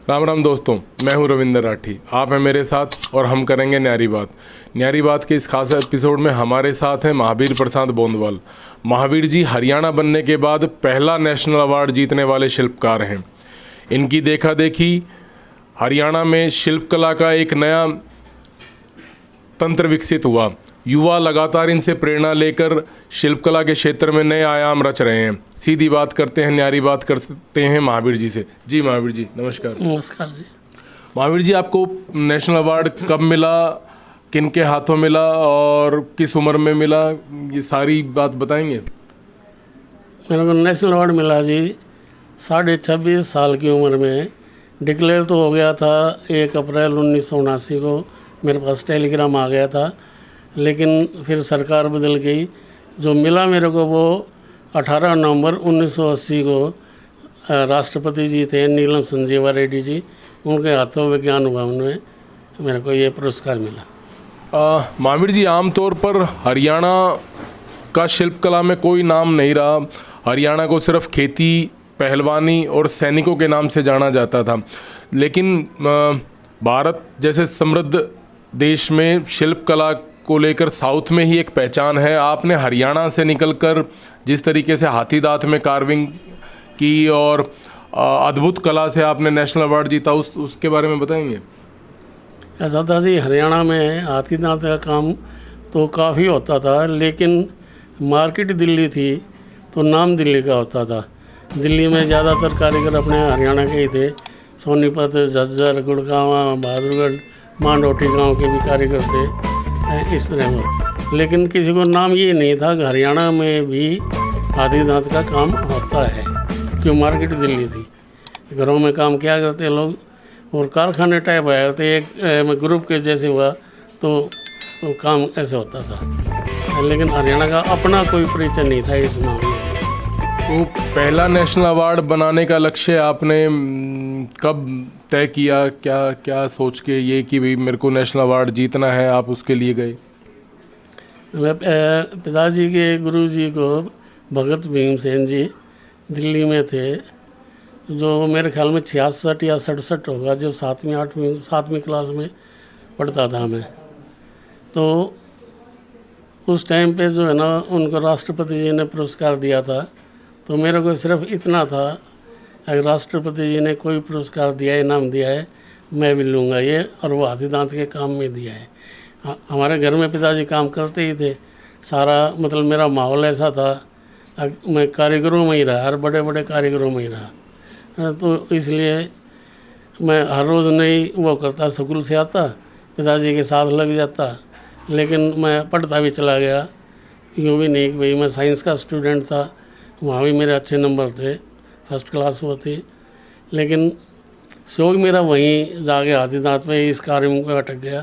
राम राम दोस्तों, मैं हूं रविंदर राठी। आप हैं मेरे साथ और हम करेंगे न्यारी बात। न्यारी बात के इस खास एपिसोड में हमारे साथ हैं महावीर प्रसाद बोंदवाल। महावीर जी हरियाणा बनने के बाद पहला नेशनल अवार्ड जीतने वाले शिल्पकार हैं। इनकी देखा देखी हरियाणा में शिल्प कला का एक नया तंत्र विकसित हुआ। युवा लगातार इनसे प्रेरणा लेकर शिल्पकला के क्षेत्र में नए आयाम रच रहे हैं। सीधी बात करते हैं, न्यारी बात करते हैं महावीर जी से। जी महावीर जी नमस्कार। नमस्कार जी। महावीर जी, आपको नेशनल अवार्ड कब मिला, किन के हाथों मिला और किस उम्र में मिला, ये सारी बात बताएंगे? मेरे को नेशनल अवार्ड मिला जी 26.5 साल की उम्र में। डिक्लेयर तो हो गया था 1 अप्रैल 1979 को, मेरे पास टेलीग्राम आ गया था, लेकिन फिर सरकार बदल गई। जो मिला मेरे को वो 18 नवंबर 1980 को राष्ट्रपति जी थे नीलम संजीवा रेड्डी जी, उनके हाथों विज्ञान भवन में मेरे को ये पुरस्कार मिला। महावीर जी, आमतौर पर हरियाणा का शिल्पकला में कोई नाम नहीं रहा। हरियाणा को सिर्फ खेती, पहलवानी और सैनिकों के नाम से जाना जाता था, लेकिन भारत जैसे समृद्ध देश में शिल्पकला को लेकर साउथ में ही एक पहचान है। आपने हरियाणा से निकलकर जिस तरीके से हाथी दांत में कार्विंग की और अद्भुत कला से आपने नेशनल अवार्ड जीता, उसके बारे में बताएंगे? ऐसा था जी, हरियाणा में हाथी दांत का काम तो काफ़ी होता था, लेकिन मार्केट दिल्ली थी तो नाम दिल्ली का होता था। दिल्ली में ज़्यादातर कारीगर अपने हरियाणा के ही थे। सोनीपत, झज्जर, गुड़गांव, बहादुरगढ़, मांडोटी गांव के भी कारीगर थे इस तरह में। लेकिन किसी को नाम ये नहीं था कि हरियाणा में भी हाथी दांत का काम होता है, क्यों मार्केट दिल्ली थी। घरों में काम किया करते लोग और कारखाने टाइप आए थे, एक ग्रुप के जैसे हुआ तो काम ऐसे होता था। लेकिन हरियाणा का अपना कोई परिचय नहीं था इस मामले में। तो पहला नेशनल अवार्ड बनाने का लक्ष्य आपने कब तय किया? क्या सोच के ये कि भाई मेरे को नेशनल अवार्ड जीतना है, आप उसके लिए गए? मैं पिताजी के गुरुजी को भगत भीमसेन जी दिल्ली में थे, जो मेरे ख्याल में 66 या 67 होगा, जब 7वीं क्लास में पढ़ता था मैं। तो उस टाइम पे जो है ना, उनको राष्ट्रपति जी ने पुरस्कार दिया था। तो मेरे को सिर्फ इतना था, अगर राष्ट्रपति जी ने कोई पुरस्कार दिया है, इनाम दिया है, मैं भी लूँगा ये, और वो हाथी दांत के काम में दिया है। हमारे घर में पिताजी काम करते ही थे, सारा मतलब मेरा माहौल ऐसा था, मैं कारीगरों में ही रहा, हर बड़े बड़े कारीगरों में ही रहा। तो इसलिए मैं हर रोज़ नई वो करता, स्कूल से आता पिताजी के साथ लग जाता, लेकिन मैं पढ़ता भी चला गया। यूँ भी नहीं कि भाई मैं साइंस का स्टूडेंट था, वहाँ भी मेरे अच्छे नंबर थे, फर्स्ट क्लास वो थी, लेकिन शौक मेरा वहीं जाके हाथी दांत में इस कार्य में अटक गया।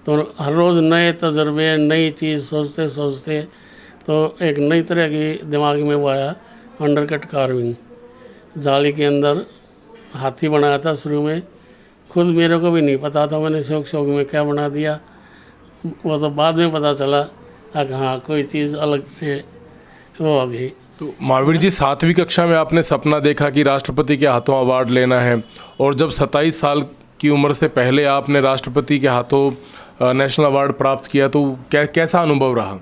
तो हर रोज़ नए तजर्बे, नई चीज़ सोचते सोचते तो एक नई तरह की दिमाग में वो आया, अंडरकट कार्विंग। जाली के अंदर हाथी बनाया था शुरू में, खुद मेरे को भी नहीं पता था, मैंने शौक में क्या बना दिया, वो तो बाद में पता चला कि हाँ कोई चीज़ अलग से वो हो गई। तो महावीर जी, 7वीं कक्षा में आपने सपना देखा कि राष्ट्रपति के हाथों अवार्ड लेना है, और जब 27 साल की उम्र से पहले आपने राष्ट्रपति के हाथों नेशनल अवार्ड प्राप्त किया, तो कैसा अनुभव रहा?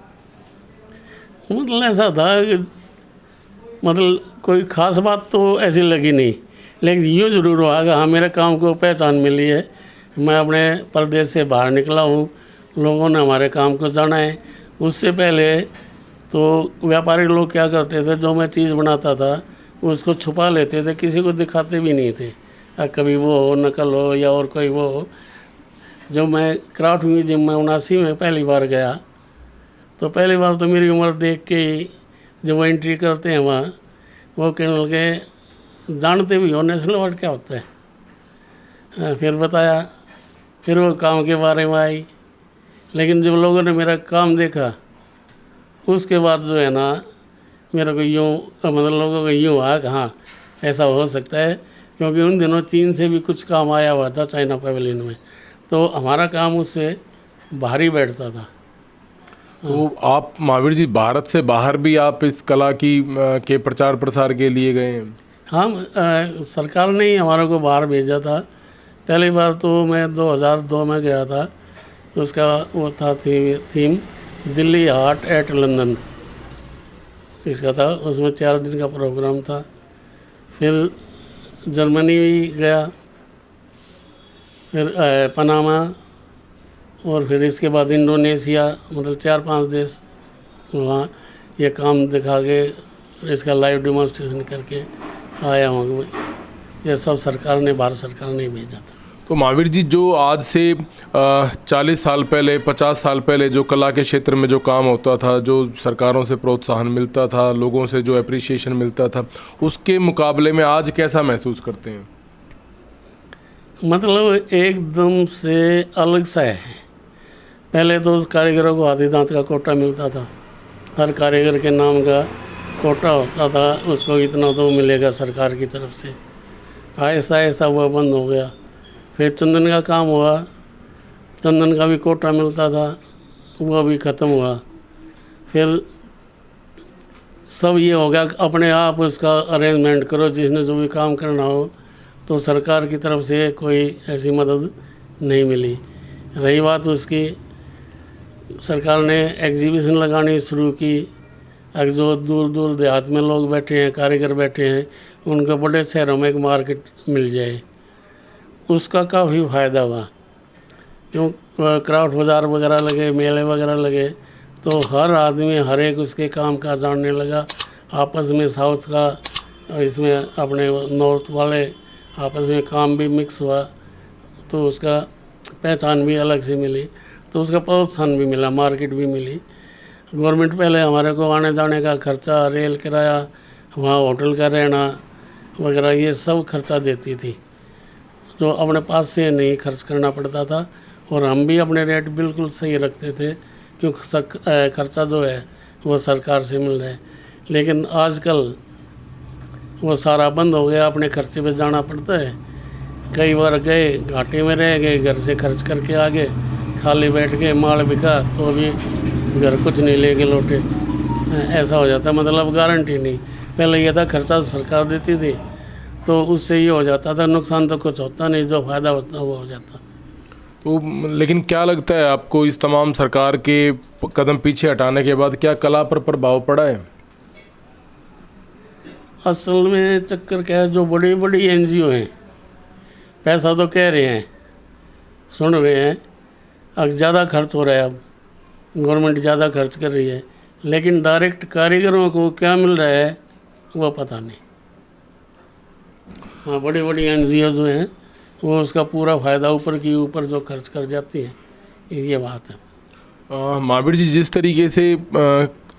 मतलब ऐसा था कि मतलब कोई ख़ास बात तो ऐसी लगी नहीं, लेकिन यूँ ज़रूर हुआ कि हाँ मेरे काम को पहचान मिली है। मैं अपने प्रदेश से बाहर निकला हूँ, लोगों ने हमारे काम को जाना है। उससे पहले तो व्यापारी लोग क्या करते थे, जो मैं चीज़ बनाता था उसको छुपा लेते थे, किसी को दिखाते भी नहीं थे, कभी वो हो, नकल हो या और कोई वो हो। जब मैं क्राफ्ट म्यूजियम में 79 में पहली बार गया, तो पहली बार तो मेरी उम्र देख के ही जब वो एंट्री करते हैं वहाँ, वो कहने लगे जानते भी हो नेशनल अवार्ड क्या होता है? फिर बताया, फिर वो काम के बारे में आई। लेकिन जब लोगों ने मेरा काम देखा, उसके बाद जो है ना, मेरे को यूँ मतलब लोगों को यूँ हुआ कि हाँ ऐसा हो सकता है, क्योंकि उन दिनों चीन से भी कुछ काम आया हुआ था चाइना पवेलियन में, तो हमारा काम उससे बाहर ही बैठता था। तो आप महावीर जी, भारत से बाहर भी आप इस कला की के प्रचार प्रसार के लिए गए हैं? हाँ, सरकार ने ही हमारे को बाहर भेजा था। पहली बार तो मैं 2002 में गया था। उसका वो था theme Delhi heart at London इसका था। उसमें 4 दिन का प्रोग्राम था। फिर जर्मनी भी गया, फिर पनामा, और फिर इसके बाद इंडोनेशिया, मतलब 4-5 देश वहाँ ये काम दिखा के इसका लाइव डेमोन्स्ट्रेशन करके आया हूँ। ये सब सरकार ने, भारत सरकार ने भेजा था। तो महावीर जी, जो आज से 40 साल पहले, 50 साल पहले जो कला के क्षेत्र में जो काम होता था, जो सरकारों से प्रोत्साहन मिलता था, लोगों से जो एप्रिसिएशन मिलता था, उसके मुकाबले में आज कैसा महसूस करते हैं? मतलब एकदम से अलग सा है। पहले तो उस कारीगरों को हाथी दांत का कोटा मिलता था। हर कारीगर के नाम का कोटा होता था, उसको इतना तो मिलेगा सरकार की तरफ से। आहिस्ता आहिस्ता वो बंद हो गया। फिर चंदन का काम हुआ, चंदन का भी कोटा मिलता था, वो भी ख़त्म हुआ। फिर सब ये हो गया कि अपने आप उसका अरेंजमेंट करो, जिसने जो भी काम करना हो। तो सरकार की तरफ से कोई ऐसी मदद नहीं मिली। रही बात उसकी, सरकार ने एग्जीबिशन लगानी शुरू की। अब जो दूर दूर देहात में लोग बैठे हैं, कारीगर बैठे हैं, उनको बड़े शहरों में एक मार्केट मिल जाए, उसका काफ़ी फ़ायदा हुआ। क्यों क्राफ्ट बाज़ार वगैरह लगे, मेले वगैरह लगे, तो हर आदमी हर एक उसके काम का जानने लगा। आपस में साउथ का, इसमें अपने नॉर्थ वाले आपस में काम भी मिक्स हुआ, तो उसका पहचान भी अलग से मिली, तो उसका प्रोत्साहन भी मिला, मार्केट भी मिली। गवर्नमेंट पहले हमारे को आने जाने का खर्चा, रेल किराया, वहाँ होटल का रहना वगैरह, ये सब खर्चा देती थी, जो अपने पास से नहीं खर्च करना पड़ता था। और हम भी अपने रेट बिल्कुल सही रखते थे, क्योंकि खर्चा जो है वो सरकार से मिल रहा है। लेकिन आजकल वो सारा बंद हो गया, अपने खर्चे पे जाना पड़ता है। कई बार गए, घाटे में रह गए, घर से खर्च करके आ गए, खाली बैठ गए, माल बिका तो भी घर कुछ नहीं लेके लौटे। ऐसा हो जाता, मतलब गारंटी नहीं। पहले ये था खर्चा सरकार देती थी, तो उससे ये हो जाता था, नुकसान तो कुछ होता नहीं, जो फ़ायदा होता वो हो जाता। तो लेकिन क्या लगता है आपको, इस तमाम सरकार के कदम पीछे हटाने के बाद क्या कला पर प्रभाव पड़ा है? असल में चक्कर क्या है, जो बड़ी बड़ी NGO हैं, पैसा तो कह रहे हैं, सुन रहे हैं, अब ज़्यादा खर्च हो रहा है, अब गवर्नमेंट ज़्यादा खर्च कर रही है, लेकिन डायरेक्ट कारीगरों को क्या मिल रहा है वो पता नहीं। हाँ, बड़ी बड़ी NGO जो हैं वो उसका पूरा फ़ायदा ऊपर की ऊपर जो खर्च कर जाती है, ये बात है। महावीर जी, जिस तरीके से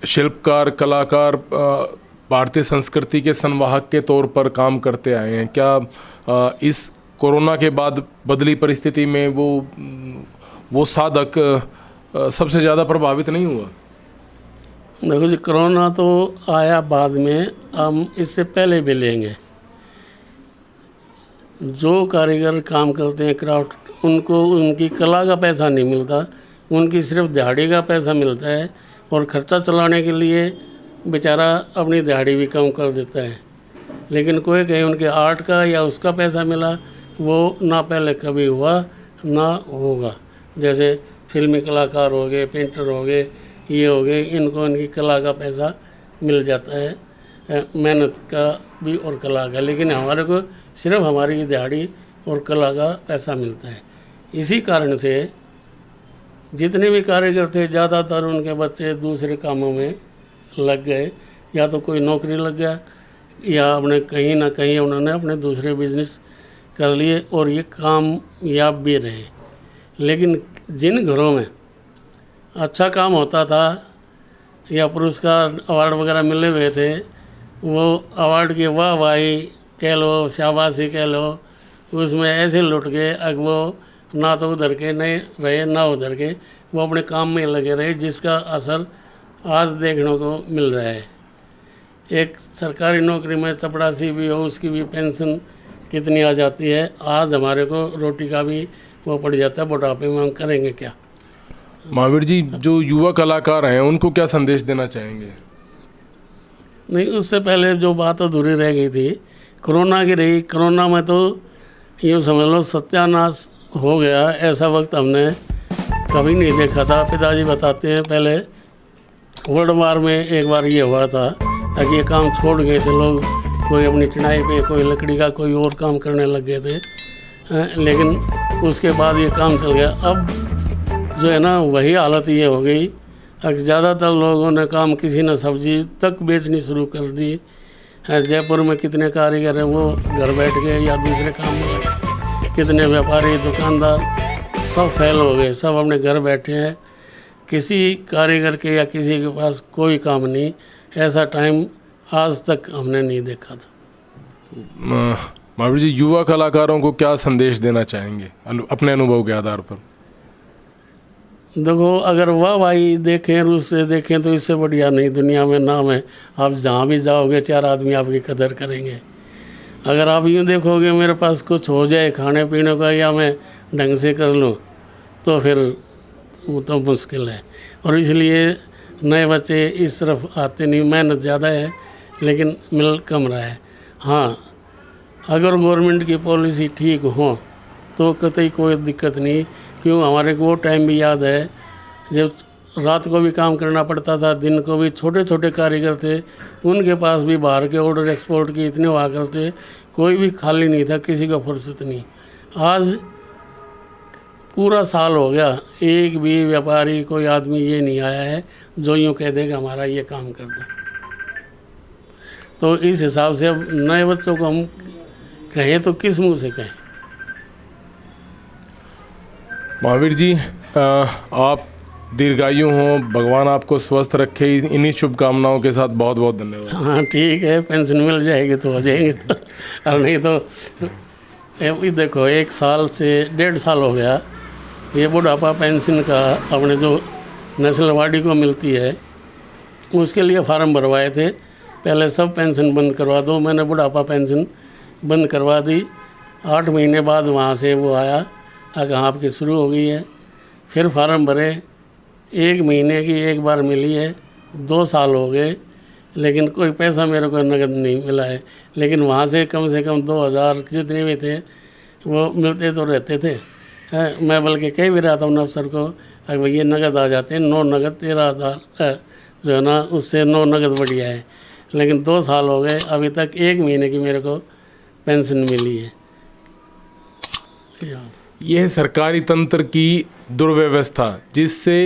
शिल्पकार, कलाकार भारतीय संस्कृति के संवाहक के तौर पर काम करते आए हैं, क्या इस कोरोना के बाद बदली परिस्थिति में वो साधक सबसे ज़्यादा प्रभावित नहीं हुआ? देखो जी, कोरोना तो आया बाद में, हम इससे पहले भी लेंगे। जो कारीगर काम करते हैं क्राफ्ट, उनको उनकी कला का पैसा नहीं मिलता, उनकी सिर्फ दिहाड़ी का पैसा मिलता है। और ख़र्चा चलाने के लिए बेचारा अपनी दिहाड़ी भी कम कर देता है। लेकिन कोई कहीं उनके आर्ट का या उसका पैसा मिला, वो ना पहले कभी हुआ ना होगा। जैसे फिल्मी कलाकार हो गए, पेंटर हो गए, ये हो गए, इनको इनकी कला का पैसा मिल जाता है, मेहनत का भी और कला का। लेकिन हमारे को सिर्फ हमारी दिहाड़ी और कला का पैसा मिलता है। इसी कारण से जितने भी कारीगर थे, ज़्यादातर उनके बच्चे दूसरे कामों में लग गए, या तो कोई नौकरी लग गया, या अपने कहीं ना कहीं उन्होंने अपने दूसरे बिजनेस कर लिए, और ये कामयाब भी रहे। लेकिन जिन घरों में अच्छा काम होता था या पुरस्कार अवार्ड वगैरह मिले हुए थे, वो अवार्ड की वाहवाही कह लो, शाबाशी कह लो, उसमें ऐसे लुट गए। अब वो ना तो उधर के नहीं रहे ना उधर के, वो अपने काम में लगे रहे, जिसका असर आज देखने को मिल रहा है। एक सरकारी नौकरी में चपरासी भी हो, उसकी भी पेंशन कितनी आ जाती है। आज हमारे को रोटी का भी वो पड़ जाता है, बुढ़ापे में हम करेंगे क्या। महावीर जी, जो युवा कलाकार हैं उनको क्या संदेश देना चाहेंगे? नहीं, उससे पहले जो बात अधूरी रह गई थी, कोरोना की रही। कोरोना में तो यूँ समझ लो सत्यानाश हो गया, ऐसा वक्त हमने कभी नहीं देखा था। पिताजी बताते हैं पहले वर्ल्ड वार में एक बार ये हुआ था कि ये काम छोड़ गए थे लोग, कोई अपनी चिनाई पे, कोई लकड़ी का, कोई और काम करने लग गए थे, लेकिन उसके बाद ये काम चल गया। अब जो है ना वही हालत ये हो गई, ज़्यादातर लोगों ने काम, किसी ने सब्जी तक बेचनी शुरू कर दी। जयपुर में कितने कारीगर हैं वो घर बैठ गए या दूसरे काम में लगे, कितने व्यापारी, दुकानदार सब फेल हो गए, सब अपने घर बैठे हैं। किसी कारीगर के या किसी के पास कोई काम नहीं। ऐसा टाइम आज तक हमने नहीं देखा था। महावीर जी, युवा कलाकारों को क्या संदेश देना चाहेंगे अपने अनुभव के आधार पर? देखो, अगर वाह भाई देखें, रूस से देखें तो इससे बढ़िया नहीं दुनिया में नाम है। आप जहाँ भी जाओगे 4 आदमी आपकी कदर करेंगे। अगर आप यूँ देखोगे मेरे पास कुछ हो जाए खाने पीने का या मैं ढंग से कर लूँ, तो फिर वो तो मुश्किल है। और इसलिए नए बच्चे इस तरफ आते नहीं। मेहनत ज़्यादा है लेकिन मिल कम रहा है। हाँ, अगर गवर्नमेंट की पॉलिसी ठीक हो तो कतई कोई दिक्कत नहीं। क्यों, हमारे को वो टाइम भी याद है जब रात को भी काम करना पड़ता था, दिन को भी। छोटे छोटे कारीगर थे, उनके पास भी बाहर के ऑर्डर एक्सपोर्ट के इतने हुआ करते, कोई भी खाली नहीं था, किसी को फुर्सत नहीं। आज पूरा साल हो गया, एक भी व्यापारी, कोई आदमी ये नहीं आया है जो यूँ कह देगा हमारा ये काम कर दो। तो इस हिसाब से अब नए बच्चों को हम कहें तो किस मुँह से कहें। महावीर जी, आप दीर्घायु हों, भगवान आपको स्वस्थ रखे, इन्हीं शुभकामनाओं के साथ बहुत बहुत धन्यवाद। हाँ ठीक है, पेंशन मिल जाएगी तो हो जाएंगे और नहीं तो ये देखो 1 साल से 1.5 साल हो गया ये बुढ़ापा पेंशन का अपने जो नस्लवाड़ी को मिलती है उसके लिए फार्म भरवाए थे। पहले सब पेंशन बंद करवा दो, मैंने बुढ़ापा पेंशन बंद करवा दी। 8 महीने बाद वहाँ से वो आया, कहाँ आपकी शुरू हो गई है। फिर फार्म भरे, 1 महीने की एक बार मिली है, 2 साल हो गए लेकिन कोई पैसा मेरे को नगद नहीं मिला है। लेकिन वहाँ से कम 2000 जितने भी थे वो मिलते तो रहते थे। मैं बल्कि कह भी रहा था उन अफसर को, अगर ये नगद आ जाते हैं, 9 नगद 13,000 जो है ना, उससे 9 नगद बढ़िया है। लेकिन 2 साल हो गए, अभी तक 1 महीने की मेरे को पेंशन मिली है। यह सरकारी तंत्र की दुर्व्यवस्था जिससे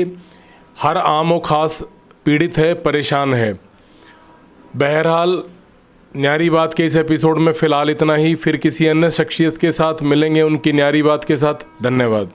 हर आम और खास पीड़ित है, परेशान है। बहरहाल न्यारी बात के इस एपिसोड में फ़िलहाल इतना ही। फिर किसी अन्य शख्सियत के साथ मिलेंगे उनकी न्यारी बात के साथ। धन्यवाद।